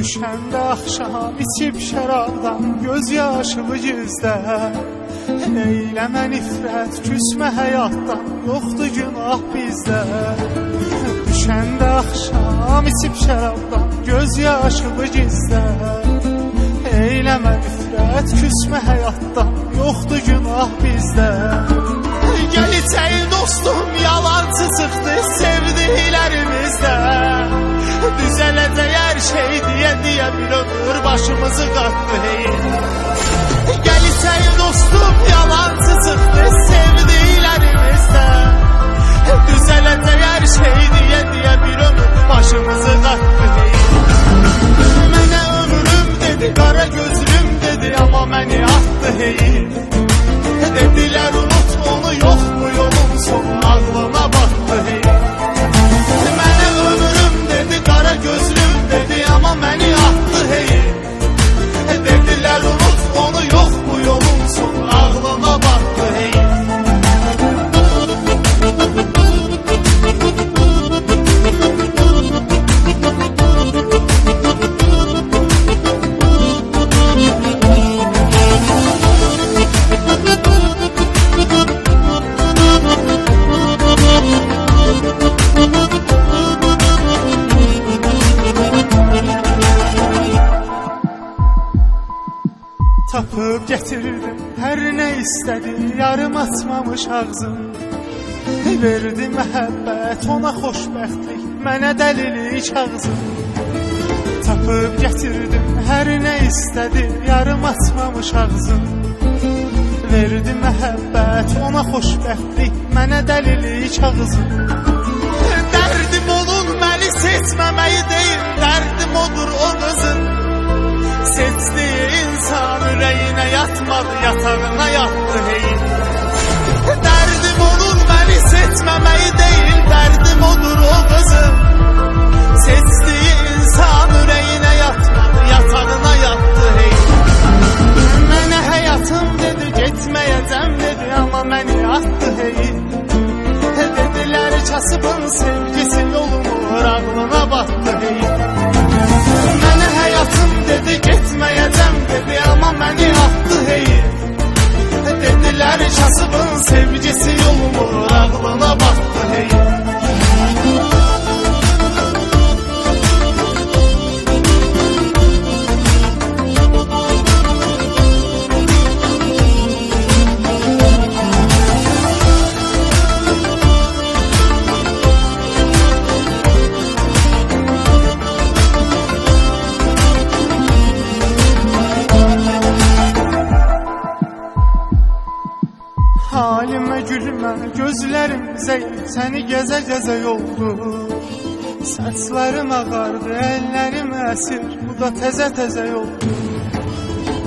Düşəndə axşam içib şərabdan göz yaşımı gizlə. Eyləmə nifrət, küsmə həyatdan, yoxdur günah bizdə. Düşəndə axşam içib şərabdan göz yaşımı gizlə. Eyləmə nifrət, küsmə həyatdan, yoxdur günah bizdə. Gəl içəyin dostum, yalancı çıxdı sevdiklərimizdə. Düzələcək hər şey deyə bir ömür başımızı qatdı hey. Gəl içəyin dostum, yalancı çıxdı sevdiklərimizdə. Düzələcək hər şey deyə bir ömür başımızı qatdı hey. Mənə ömrüm dedi, qara gözlüm dedi, amma məni atdı hey. Dedilər unut onu, yox mu yolun sonu, ağlına batdı hey. Mənə ömrüm dedi, qara gözlüm dedi, amma məni atdı hey. Dedilər unut onu, yox mu yolun sonu, ağlına batdı hey. Tapıb gətirdim hər nə istədi, yarım açmamış ağzım. Verdi məhəbbət, ona xoşbəxtlik, mənə dəlilik ağzım. Tapıb gətirdim hər nə istədi, yarım açmamış ağzım. Verdi məhəbbət, ona xoşbəxtlik, mənə dəlilik ağzım. Dərdim onun məni seçməməyi deyil, dərdim odur o qızın. Seçdiyi insan ürəyinə yatmadı, yatağına yatdı hey. Dərdim onun məni seçməməyi deyil, dərdim odur o qızın. Seçdiyi insan ürəyinə yatmadı, yatağına yatdı hey. Mənə həyatım dedi, getməyəcəm dedi, amma məni atdı hey. Dedilər kasıbın sevgisi yolumur, ağlına batdı hey. Mənə həyatım dedi, getməyəcəm dedi, amma məni atdı hey. Dedilər kasıbın sevgisi yolumur, ağlına batdı hey. Halimə gülmə, gözlərim zəif, səni gəzə-gəzə yoldu. Saçlarım ağardı, əllərim əsir, bu da təzə-təzə yoldu.